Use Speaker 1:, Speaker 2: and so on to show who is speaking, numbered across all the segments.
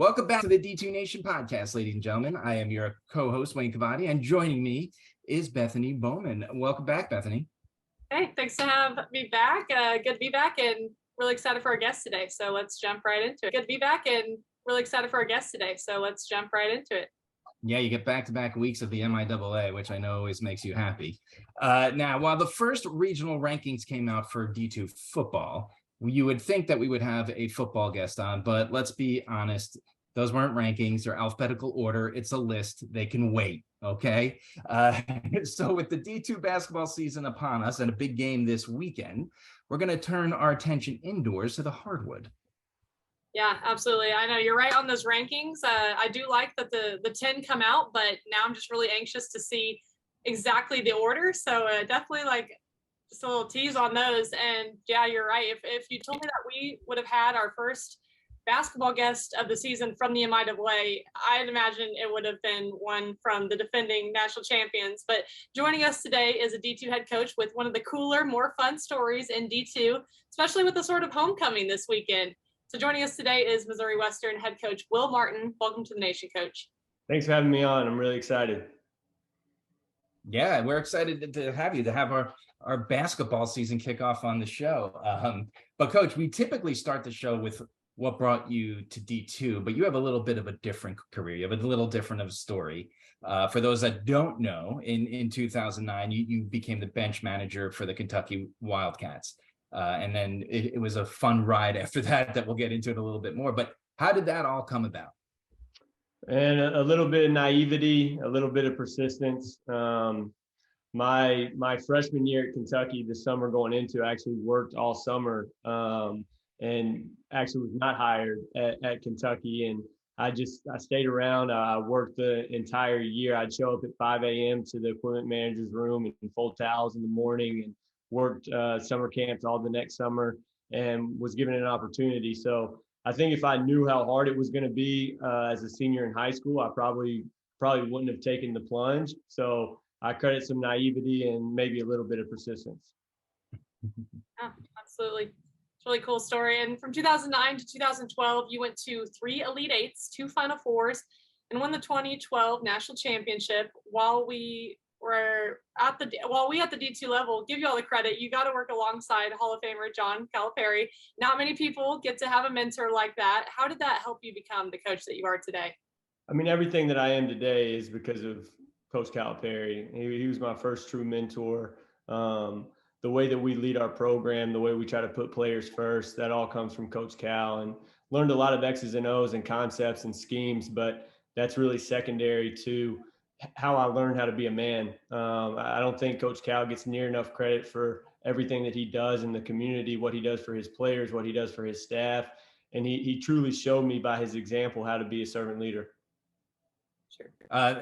Speaker 1: Welcome back to the D2 Nation podcast, ladies and gentlemen. I am your co-host, Wayne Cavadi, and joining me is Bethany Bowman. Welcome back, Bethany.
Speaker 2: Hey, thanks to have me back. Good to be back and really excited for our guest today. So let's jump right into it. Good to be back and really excited for our guest today. So let's jump right into it.
Speaker 1: Yeah, you get back-to-back weeks of the MIAA, which I know always makes you happy. Now, while the first regional rankings came out for D2 football, you would think that we would have a football guest on, but let's be honest, those weren't rankings. They're alphabetical order. It's a list. They can wait, okay? So with the D2 basketball season upon us and a big game this weekend, we're going to turn our attention indoors to the hardwood.
Speaker 2: Yeah, absolutely. I know you're right on those rankings. I do like that the 10 come out, but now I'm just really anxious to see exactly the order. So definitely just a little tease on those. And yeah, you're right. If you told me that we would have had our first basketball guest of the season from the MIAA, I'd imagine it would have been one from the defending national champions. But joining us today is a D2 head coach with one of the cooler, more fun stories in D2, especially with the sort of homecoming this weekend. So joining us today is Missouri Western head coach Will Martin. Welcome to the Nation, Coach.
Speaker 3: Thanks for having me on. I'm really excited.
Speaker 1: Yeah, we're excited to have you, to have our basketball season kick off on the show. But Coach, we typically start the show with what brought you to D2, but you have a little bit of a different career. You have a little different of a story. For those that don't know, in 2009, you became the bench manager for the Kentucky Wildcats. And then it was a fun ride after that we'll get into it a little bit more. But how did that all come about?
Speaker 3: And a little bit of naivety, a little bit of persistence. My freshman year at Kentucky, the summer going into, I actually worked all summer and actually was not hired at Kentucky. And I stayed around. I worked the entire year. I'd show up at 5 a.m. to the equipment manager's room and fold towels in the morning, and worked summer camps all the next summer, and was given an opportunity. So I think if I knew how hard it was going to be as a senior in high school, I probably wouldn't have taken the plunge. So I credit some naivety and maybe a little bit of persistence.
Speaker 2: Yeah, absolutely. It's a really cool story. And from 2009 to 2012, you went to 3 Elite Eights, 2 Final Fours, and won the 2012 national championship. While we at the D2 level, give you all the credit, you got to work alongside Hall of Famer John Calipari. Not many people get to have a mentor like that. How did that help you become the coach that you are today?
Speaker 3: I mean, everything that I am today is because of Coach Calipari. He was my first true mentor. The way that we lead our program, the way we try to put players first, that all comes from Coach Cal, and learned a lot of X's and O's and concepts and schemes, but that's really secondary to how I learned how to be a man. I don't think Coach Cal gets near enough credit for everything that he does in the community, what he does for his players, what he does for his staff. And he truly showed me by his example how to be a servant leader.
Speaker 1: Sure.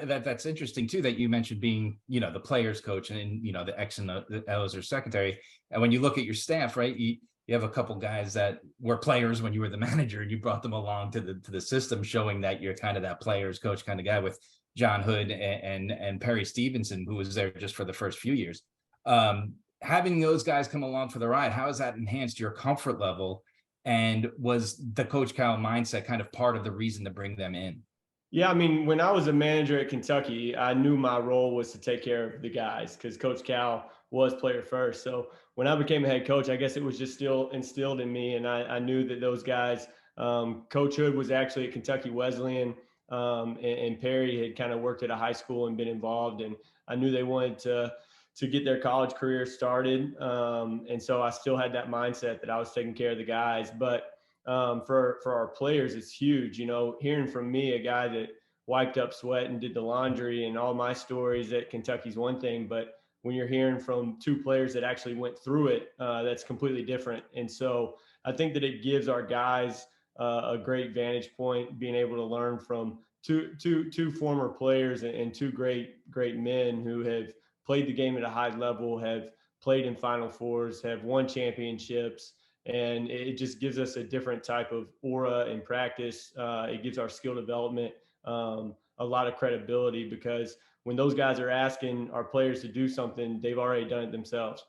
Speaker 1: That's interesting too, that you mentioned being, the players coach and, the X and the O's are secondary. And when you look at your staff, right, you have a couple guys that were players when you were the manager, and you brought them along to the system, showing that you're kind of that players coach kind of guy, with John Hood and Perry Stevenson, who was there just for the first few years. Having those guys come along for the ride, how has that enhanced your comfort level? And was the Coach Cal mindset kind of part of the reason to bring them in?
Speaker 3: Yeah, I mean, when I was a manager at Kentucky, I knew my role was to take care of the guys because Coach Cal was player first. So when I became a head coach, I guess it was just still instilled in me. And I knew that those guys, Coach Hood was actually at Kentucky Wesleyan, and Perry had kind of worked at a high school and been involved. And I knew they wanted to get their college career started. And so I still had that mindset that I was taking care of the guys. But for our players, it's huge. Hearing from me, a guy that wiped up sweat and did the laundry and all my stories at Kentucky's one thing, but when you're hearing from 2 players that actually went through it, that's completely different. And so I think that it gives our guys a great vantage point, being able to learn from two former players and 2 great men who have played the game at a high level, have played in Final Fours, have won championships. And it just gives us a different type of aura in practice. It gives our skill development a lot of credibility, because when those guys are asking our players to do something, they've already done it themselves.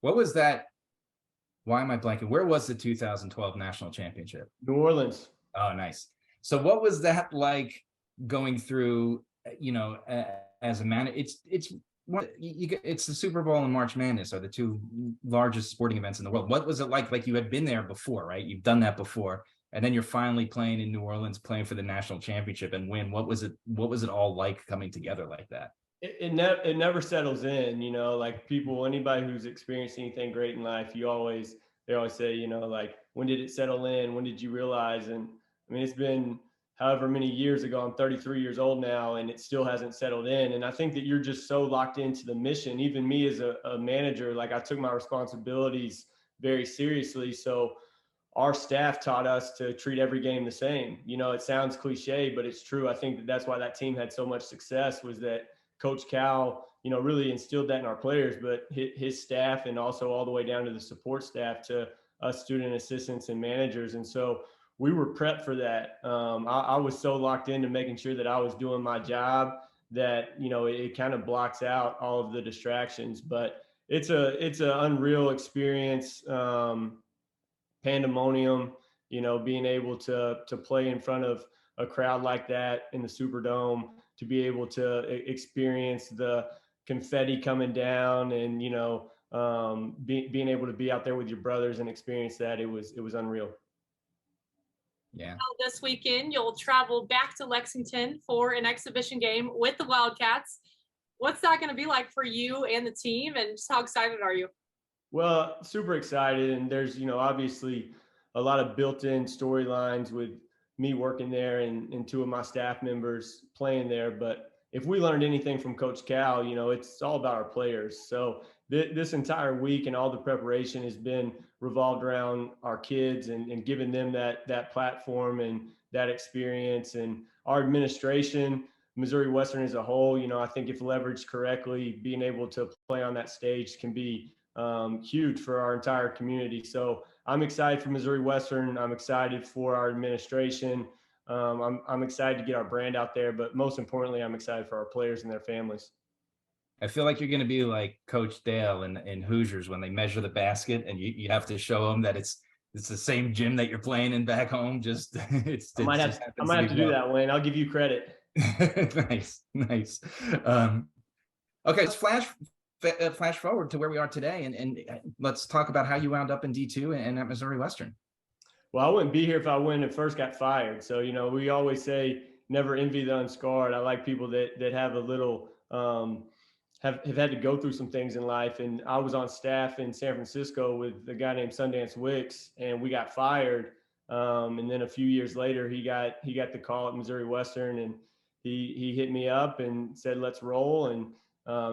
Speaker 1: What was that? Why am I blanking? Where was the 2012 national championship?
Speaker 3: New Orleans.
Speaker 1: Oh, nice. So what was that like going through, as a man? It's the Super Bowl and March Madness are the two largest sporting events in the world. What was it like? Like, you had been there before, right? You've done that before, and then you're finally playing in New Orleans, playing for the national championship and win. What was it all like coming together like that?
Speaker 3: It never settles in, like anybody who's experienced anything great in life, they always say, like, when did it settle in? When did you realize? And I mean, it's been however many years ago. I'm 33 years old now, and it still hasn't settled in. And I think that you're just so locked into the mission. Even me as a manager, like, I took my responsibilities very seriously. So our staff taught us to treat every game the same. It sounds cliche, but it's true. I think that's why that team had so much success, was that Coach Cal, really instilled that in our players, but his staff, and also all the way down to the support staff, to us student assistants and managers. And so we were prepped for that. I was so locked into making sure that I was doing my job that, it kind of blocks out all of the distractions. But it's an unreal experience. Pandemonium, being able to play in front of a crowd like that in the Superdome, to be able to experience the confetti coming down, and being able to be out there with your brothers and experience that, it was unreal.
Speaker 1: Yeah.
Speaker 2: This weekend, you'll travel back to Lexington for an exhibition game with the Wildcats. What's that going to be like for you and the team, and just how excited are you?
Speaker 3: Well, super excited. And there's, obviously a lot of built-in storylines with me working there and two of my staff members playing there. But if we learned anything from Coach Cal, it's all about our players. So this entire week and all the preparation has been revolved around our kids and giving them that platform and that experience. And our administration, Missouri Western as a whole, I think if leveraged correctly, being able to play on that stage can be huge for our entire community. So I'm excited for Missouri Western. I'm excited for our administration. I'm excited to get our brand out there, but most importantly, I'm excited for our players and their families.
Speaker 1: I feel like you're going to be like Coach Dale in Hoosiers when they measure the basket, and you have to show them that it's the same gym that you're playing in back home. Just
Speaker 3: I might have to do that, Wayne. I'll give you credit.
Speaker 1: Nice. Okay, let's flash forward to where we are today, and let's talk about how you wound up in D2 and at Missouri Western.
Speaker 3: Well, I wouldn't be here if I wouldn't have first got fired. So, we always say never envy the unscarred. I like people that have a little have had to go through some things in life. And I was on staff in San Francisco with a guy named Sundance Wicks, and we got fired. And then a few years later, he got the call at Missouri Western, and he hit me up and said, "Let's roll." And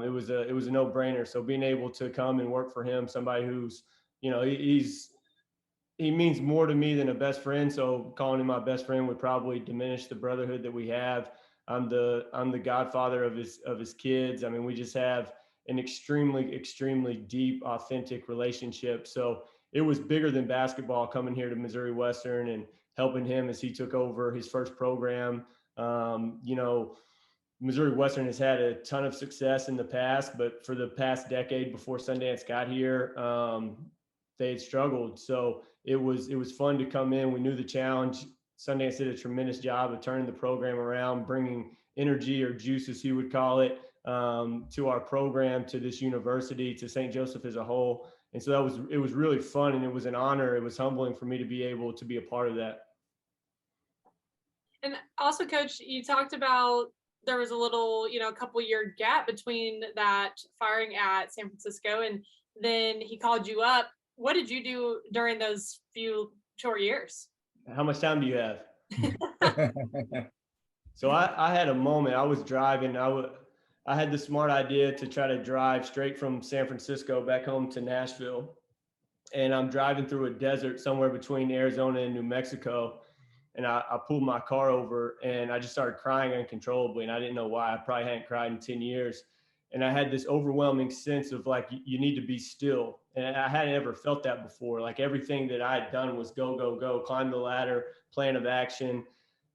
Speaker 3: it was a no-brainer. So being able to come and work for him, somebody who's, he means more to me than a best friend. So calling him my best friend would probably diminish the brotherhood that we have. I'm the godfather of his kids. I mean, we just have an extremely, extremely deep, authentic relationship. So it was bigger than basketball coming here to Missouri Western and helping him as he took over his first program. Missouri Western has had a ton of success in the past, but for the past decade before Sundance got here, they had struggled. So it was fun to come in. We knew the challenge. Sundance did a tremendous job of turning the program around, bringing energy, or juice as he would call it, to our program, to this university, to St. Joseph as a whole. And so it was really fun, and it was an honor. It was humbling for me to be able to be a part of that.
Speaker 2: And also, Coach, you talked about there was a little, couple year gap between that firing at San Francisco, and then he called you up. What did you do during those few short years?
Speaker 3: How much time do you have? So I had a moment. I was driving. I had the smart idea to try to drive straight from San Francisco back home to Nashville. And I'm driving through a desert somewhere between Arizona and New Mexico. And I pulled my car over, and I just started crying uncontrollably. And I didn't know why. I probably hadn't cried in 10 years. And I had this overwhelming sense of like, you need to be still. And I hadn't ever felt that before. Like everything that I had done was go, go, go, climb the ladder, plan of action.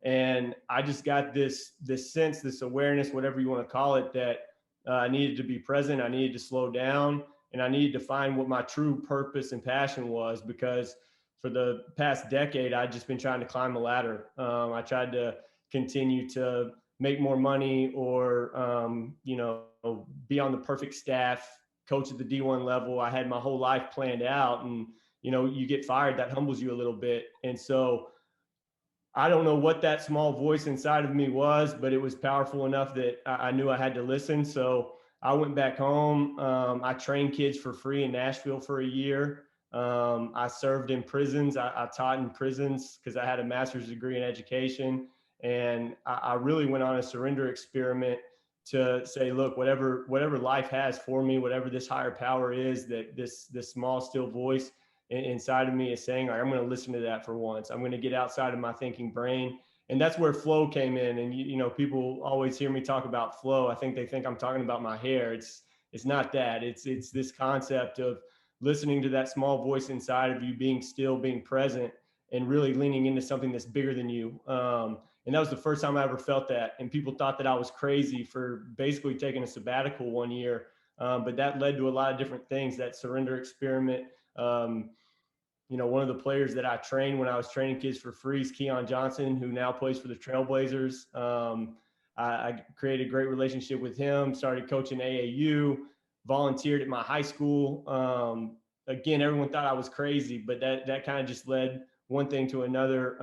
Speaker 3: And I just got this sense, this awareness, whatever you want to call it, that I needed to be present. I needed to slow down, and I needed to find what my true purpose and passion was, because for the past decade, I'd just been trying to climb a ladder. I tried to continue to make more money or, be on the perfect staff, coach at the D1 level. I had my whole life planned out, and, you get fired, that humbles you a little bit. And so I don't know what that small voice inside of me was, but it was powerful enough that I knew I had to listen. So I went back home. I trained kids for free in Nashville for a year. I served in prisons. I taught in prisons because I had a master's degree in education. And I really went on a surrender experiment to say, look, whatever life has for me, whatever this higher power is, that this small, still voice inside of me is saying, all right, I'm going to listen to that for once. I'm going to get outside of my thinking brain. And that's where flow came in. And, people always hear me talk about flow. I think they think I'm talking about my hair. It's not that. It's this concept of listening to that small voice inside of you, being still, being present, and really leaning into something that's bigger than you. And that was the first time I ever felt that. And people thought that I was crazy for basically taking a sabbatical 1 year. But that led to a lot of different things, that surrender experiment. One of the players that I trained when I was training kids for free is Keon Johnson, who now plays for the Trailblazers. I created a great relationship with him, started coaching AAU, volunteered at my high school. Again, everyone thought I was crazy, but that kind of just led one thing to another.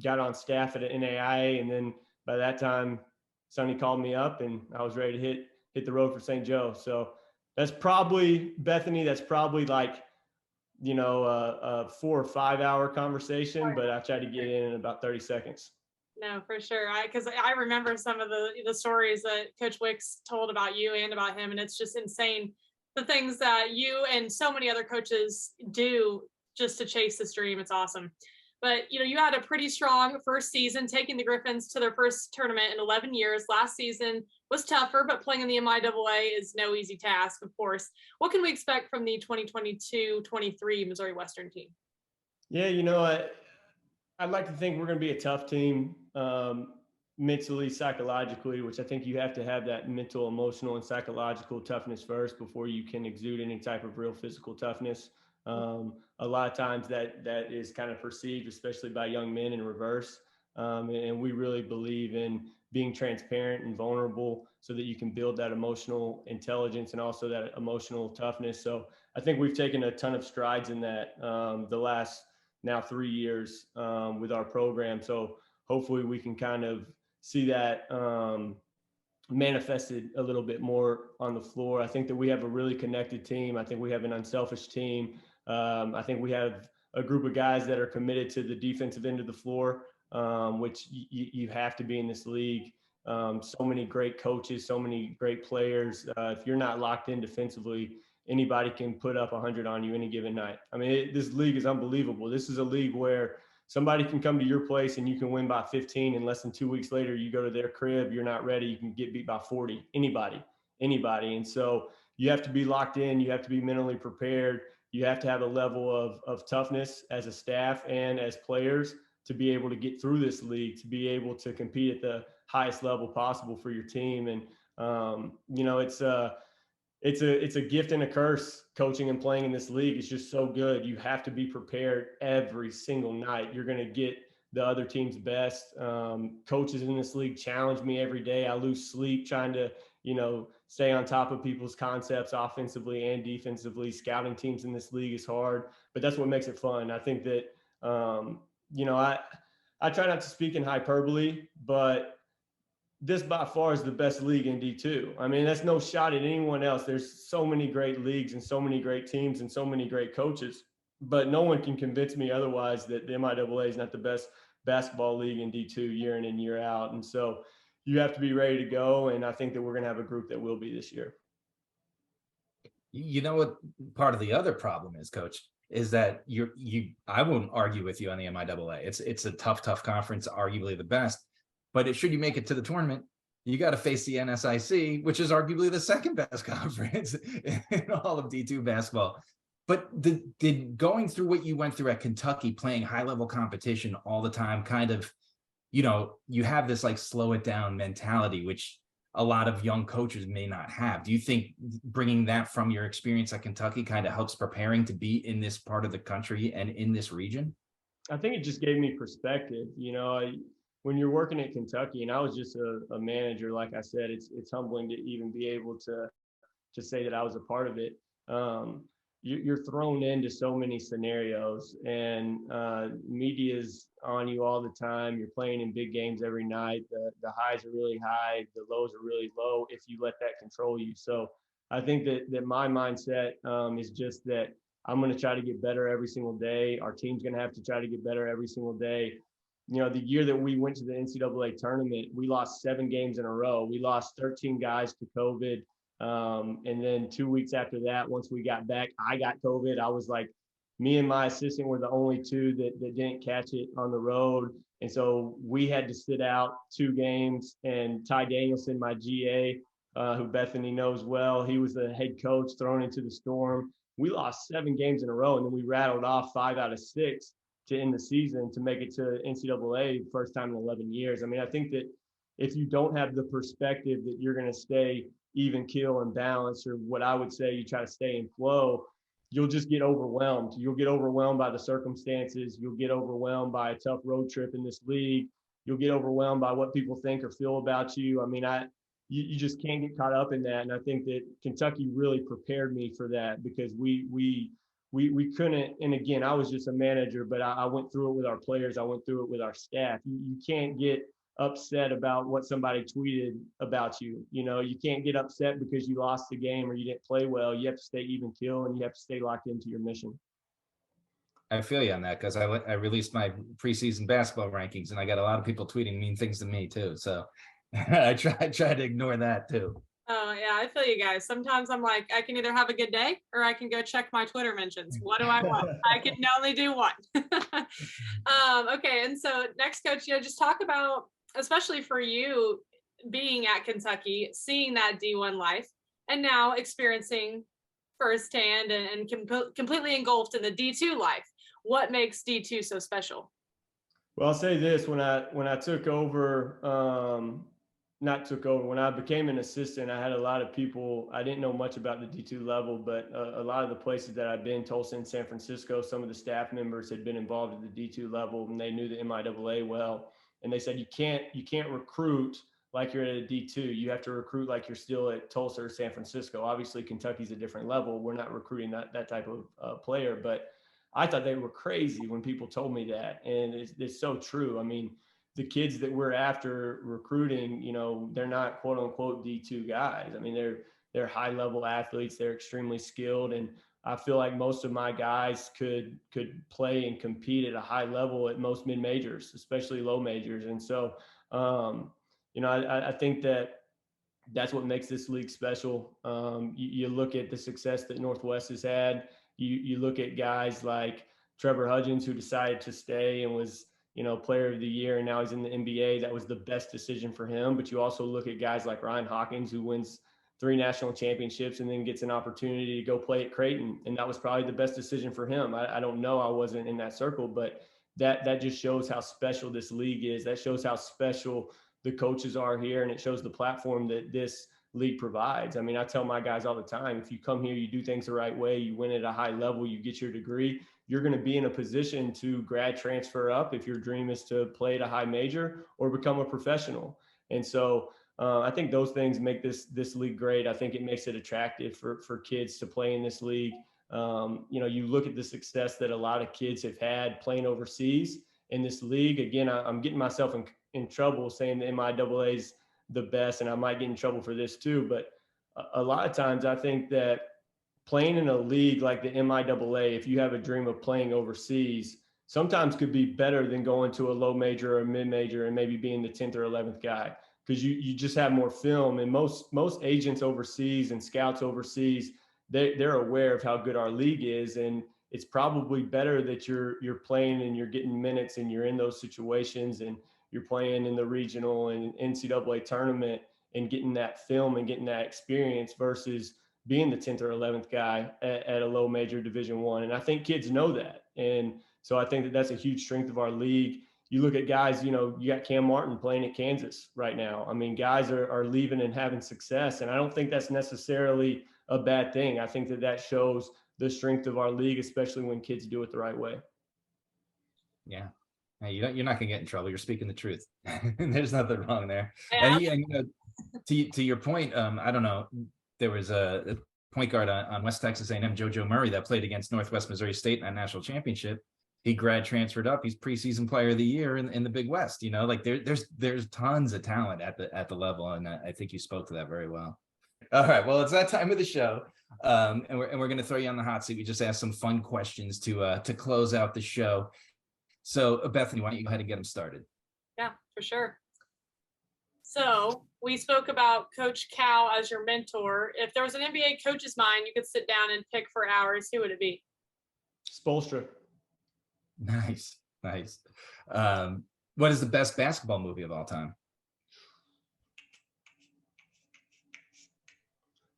Speaker 3: Got on staff at an MIAA, and then by that time, Sonny called me up, and I was ready to hit the road for St. Joe. So that's probably, Bethany, that's probably like, a 4 or 5 hour conversation, but I tried to get in about 30 seconds.
Speaker 2: No, for sure. Because I remember some of the stories that Coach Wicks told about you and about him, and it's just insane the things that you and so many other coaches do just to chase this dream. It's awesome. But, you had a pretty strong first season, taking the Griffons to their first tournament in 11 years. Last season was tougher, but playing in the MIAA is no easy task, of course. What can we expect from the 2022-23 Missouri Western team?
Speaker 3: Yeah, I'd like to think we're going to be a tough team, mentally, psychologically, which I think you have to have that mental, emotional, and psychological toughness first before you can exude any type of real physical toughness. A lot of times that is kind of perceived, especially by young men, in reverse. And we really believe in being transparent and vulnerable so that you can build that emotional intelligence and also that emotional toughness. So I think we've taken a ton of strides in that the last now 3 years with our program. So hopefully we can kind of see that manifested a little bit more on the floor. I think that we have a really connected team. I think we have an unselfish team. I think we have a group of guys that are committed to the defensive end of the floor, which you have to be in this league. So many great coaches, so many great players. If you're not locked in defensively, anybody can put up 100 on you any given night. I mean, this league is unbelievable. This is a league where somebody can come to your place and you can win by 15, and less than 2 weeks later, you go to their crib, you're not ready, you can get beat by 40, anybody. And so you have to be locked in. You have to be mentally prepared. You have to have a level of toughness as a staff and as players to be able to get through this league, to be able to compete at the highest level possible for your team. And, it's a gift and a curse coaching and playing in this league. It's just so good. You have to be prepared every single night. You're going to get the other team's best. Coaches in this league challenge me every day. I lose sleep trying to, stay on top of people's concepts offensively and defensively. Scouting teams in this league is hard, but that's what makes it fun. I think that, I try not to speak in hyperbole, but this by far is the best league in D2. I mean, that's no shot at anyone else. There's so many great leagues and so many great teams and so many great coaches, but no one can convince me otherwise that the MIAA is not the best basketball league in D2 year in and year out. And so you have to be ready to go. And I think that we're going to have a group that will be this year.
Speaker 1: You know what part of the other problem is, Coach, is that I won't argue with you on the MIAA. It's a tough conference, arguably the best. But should you make it to the tournament, you got to face the NSIC, which is arguably the second best conference in all of D2 basketball. But did going through what you went through at Kentucky, playing high level competition all the time, kind of, you have this like slow it down mentality, which a lot of young coaches may not have. Do you think bringing that from your experience at Kentucky kind of helps preparing to be in this part of the country and in this region?
Speaker 3: I think it just gave me perspective. When you're working at Kentucky, and I was just a manager, like I said, it's humbling to even be able to say that I was a part of it. You're thrown into so many scenarios, and media's on you all the time. You're playing in big games every night. The highs are really high, the lows are really low if you let that control you. So I think that my mindset is just that I'm going to try to get better every single day. Our team's going to have to try to get better every single day. The year that we went to the NCAA tournament, we lost 7 games in a row. We lost 13 guys to COVID. And then 2 weeks after that, once we got back, I got COVID. I was like, me and my assistant were the only 2 that didn't catch it on the road. And so we had to sit out 2 games. And Ty Danielson, my GA, who Bethany knows well, he was the head coach thrown into the storm. We lost 7 games in a row, and then we rattled off 5 out of 6 to end the season to make it to NCAA first time in 11 years. I mean, I think that if you don't have the perspective that you're going to stay even keel and balance, or what I would say, you try to stay in flow, you'll just get overwhelmed. You'll get overwhelmed by the circumstances. You'll get overwhelmed by a tough road trip in this league. You'll get overwhelmed by what people think or feel about you. I mean, you just can't get caught up in that. And I think that Kentucky really prepared me for that, because we couldn't. And again, I was just a manager, but I went through it with our players. I went through it with our staff. You can't get upset about what somebody tweeted about you. You can't get upset because you lost the game or you didn't play well. You have to stay even keel, and you have to stay locked into your mission.
Speaker 1: I feel you on that, because I released my preseason basketball rankings, and I got a lot of people tweeting mean things to me too. So I try to ignore that too.
Speaker 2: Oh yeah, I feel you guys. Sometimes I'm like, I can either have a good day or I can go check my Twitter mentions. What do I want? I can only do one. Okay, and so next, coach, just talk about, especially for you being at Kentucky, seeing that D1 life, and now experiencing firsthand and completely engulfed in the D2 life. What makes D2 so special?
Speaker 3: Well, I'll say this: when I took over, when I became an assistant, I had a lot of people. I didn't know much about the D2 level, but a lot of the places that I've been, Tulsa and San Francisco, some of the staff members had been involved at the D2 level, and they knew the MIAA well. And they said, you can't recruit like you're at a D2. You have to recruit like you're still at Tulsa or San Francisco. Obviously, Kentucky's a different level. We're not recruiting that type of player, but I thought they were crazy when people told me that. And it's so true. I mean, the kids that we're after recruiting, they're not quote unquote D2 guys. I mean, they're high level athletes. They're extremely skilled. And I feel like most of my guys could play and compete at a high level at most mid majors, especially low majors. And so, I think that's what makes this league special. You look at the success that Northwest has had. You look at guys like Trevor Hudgens, who decided to stay and was, player of the year, and now he's in the NBA. That was the best decision for him. But you also look at guys like Ryan Hawkins, who wins 3 national championships and then gets an opportunity to go play at Creighton. And that was probably the best decision for him. I don't know. I wasn't in that circle, but that just shows how special this league is. That shows how special the coaches are here, and it shows the platform that this league provides. I mean, I tell my guys all the time, if you come here, you do things the right way, you win at a high level, you get your degree, you're going to be in a position to grad transfer up if your dream is to play at a high major or become a professional. And so I think those things make this league great. I think it makes it attractive for kids to play in this league. You look at the success that a lot of kids have had playing overseas in this league. Again, I'm getting myself in trouble saying the MIAA is the best, and I might get in trouble for this too. But a lot of times I think that playing in a league like the MIAA, if you have a dream of playing overseas, sometimes could be better than going to a low major or a mid major and maybe being the 10th or 11th guy, because you just have more film. And most agents overseas and scouts overseas, they're aware of how good our league is, and it's probably better that you're playing and you're getting minutes and you're in those situations and you're playing in the regional and NCAA tournament and getting that film and getting that experience versus being the 10th or 11th guy at a low major Division I. And I think kids know that. And so I think that's a huge strength of our league. you look at guys, you know, you got Cam Martin playing at Kansas right now. I mean, guys are leaving and having success. And I don't think that's necessarily a bad thing. I think that shows the strength of our league, especially when kids do it the right way.
Speaker 1: Yeah. Hey, you're not gonna get in trouble. You're speaking the truth. There's nothing wrong there.
Speaker 2: Yeah.
Speaker 1: And you know, to your point, I don't know. There was a point guard on West Texas A&M, JoJo Murray, that played against Northwest Missouri State in that national championship. He grad transferred up. He's preseason player of the year in the Big West. You know, like there's tons of talent at the level, and I think you spoke to that very well. All right, well, it's that time of the show, and we're going to throw you on the hot seat. We just asked some fun questions to close out the show. So, Bethany, why don't you go ahead and get them started?
Speaker 2: Yeah, for sure. So we spoke about Coach Cal as your mentor. If there was an NBA coach's mind you could sit down and pick for hours, who would it be?
Speaker 3: Spoelstra.
Speaker 1: Nice. What is the best basketball movie of all time?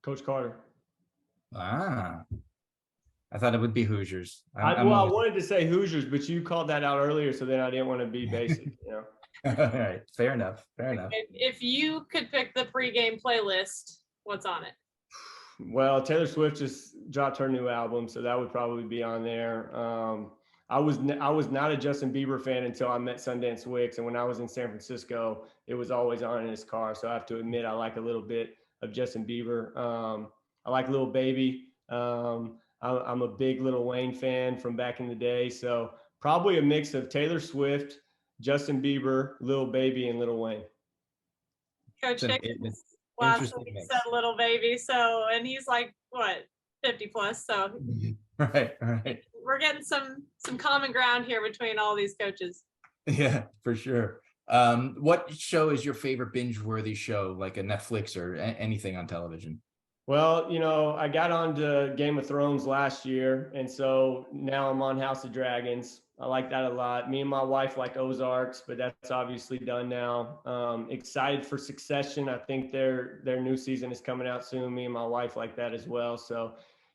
Speaker 3: Coach Carter.
Speaker 1: I thought it would be Hoosiers.
Speaker 3: I wanted to say Hoosiers, but you called that out earlier, so then I didn't want to be basic, you know.
Speaker 1: All right, fair enough.
Speaker 2: If you could pick the pregame playlist, what's on it?
Speaker 3: Well, Taylor Swift just dropped her new album, so that would probably be on there. I was not a Justin Bieber fan until I met Sundance Wicks, and when I was in San Francisco, it was always on in his car. So I have to admit, I like a little bit of Justin Bieber. I like Lil Baby. I'm a big Lil Wayne fan from back in the day, so probably a mix of Taylor Swift, Justin Bieber, Lil Baby, and Lil Wayne.
Speaker 2: Coach Higgins last week said Lil Baby, and he's like what, 50 plus, so
Speaker 1: right.
Speaker 2: We're getting some common ground here between all these coaches.
Speaker 1: Yeah, for sure. What show is your favorite binge-worthy show, like a Netflix or anything on television?
Speaker 3: Well, you know, I got onto Game of Thrones last year, and so now I'm on House of Dragons. I like that a lot. Me and my wife like Ozarks, but that's obviously done now. Excited for Succession. I think their new season is coming out soon. Me and my wife like that as well. So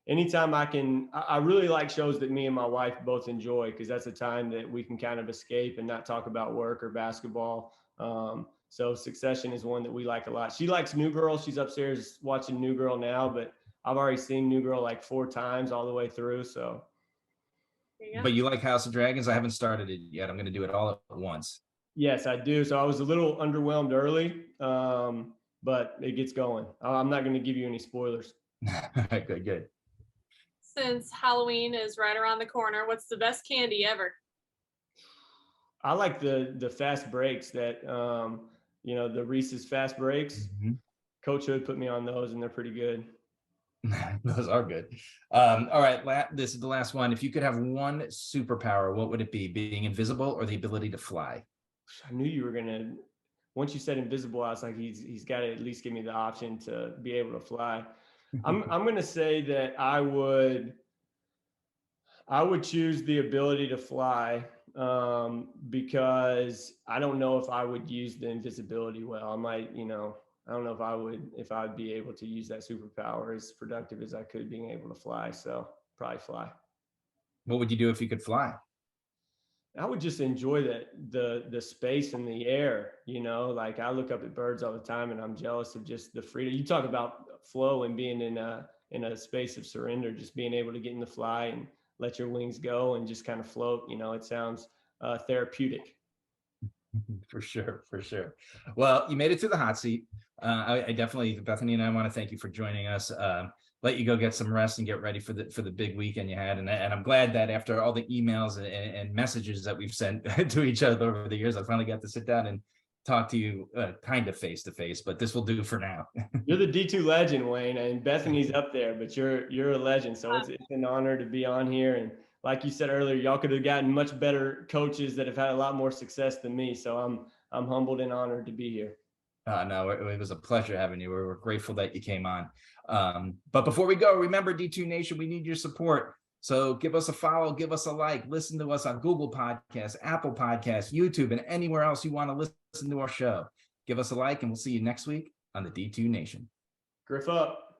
Speaker 3: anytime I really like shows that me and my wife both enjoy, because that's a time that we can kind of escape and not talk about work or basketball. So Succession is one that we like a lot. She likes New Girl. She's upstairs watching New Girl now, but I've already seen New Girl like 4 times all the way through. So.
Speaker 1: But you like House of Dragons? I haven't started it yet. I'm going to do it all at once.
Speaker 3: Yes, I do. So I was a little underwhelmed early, but it gets going. I'm not going to give you any spoilers.
Speaker 1: Good.
Speaker 2: Since Halloween is right around the corner, what's the best candy ever?
Speaker 3: I like the fast breaks that, the Reese's fast breaks. Mm-hmm. Coach Hood put me on those, and they're pretty good.
Speaker 1: Those are good. All right, this is the last one. If you could have one superpower, what would it be? Being invisible or the ability to fly?
Speaker 3: I knew you were gonna. Once you said invisible, I was like, he's got to at least give me the option to be able to fly. I'm gonna say that I would choose the ability to fly, because I don't know if I would use the invisibility well. I might, I don't know if I would be able to use that superpower as productive as I could being able to fly. So probably fly.
Speaker 1: What would you do if you could fly?
Speaker 3: I would just enjoy the space and the air, like I look up at birds all the time and I'm jealous of just the freedom. You talk about flow and being in a space of surrender, just being able to get in the fly and let your wings go and just kind of float. It sounds therapeutic.
Speaker 1: For sure. Well, you made it to the hot seat. I definitely, Bethany and I want to thank you for joining us. Let you go get some rest and get ready for the big weekend you had. And I'm glad that after all the emails and messages that we've sent to each other over the years, I finally got to sit down and talk to you kind of face to face, but this will do for now.
Speaker 3: You're the D2 legend, Wayne, and Bethany's up there, but you're a legend. So it's an honor to be on here. And like you said earlier, y'all could have gotten much better coaches that have had a lot more success than me. So I'm humbled and honored to be here.
Speaker 1: No, it was a pleasure having you. We're grateful that you came on. But before we go, remember, D2 Nation, we need your support. So give us a follow, give us a like, listen to us on Google Podcasts, Apple Podcasts, YouTube, and anywhere else you want to listen to our show. Give us a like, and we'll see you next week on the D2 Nation.
Speaker 3: Griff up.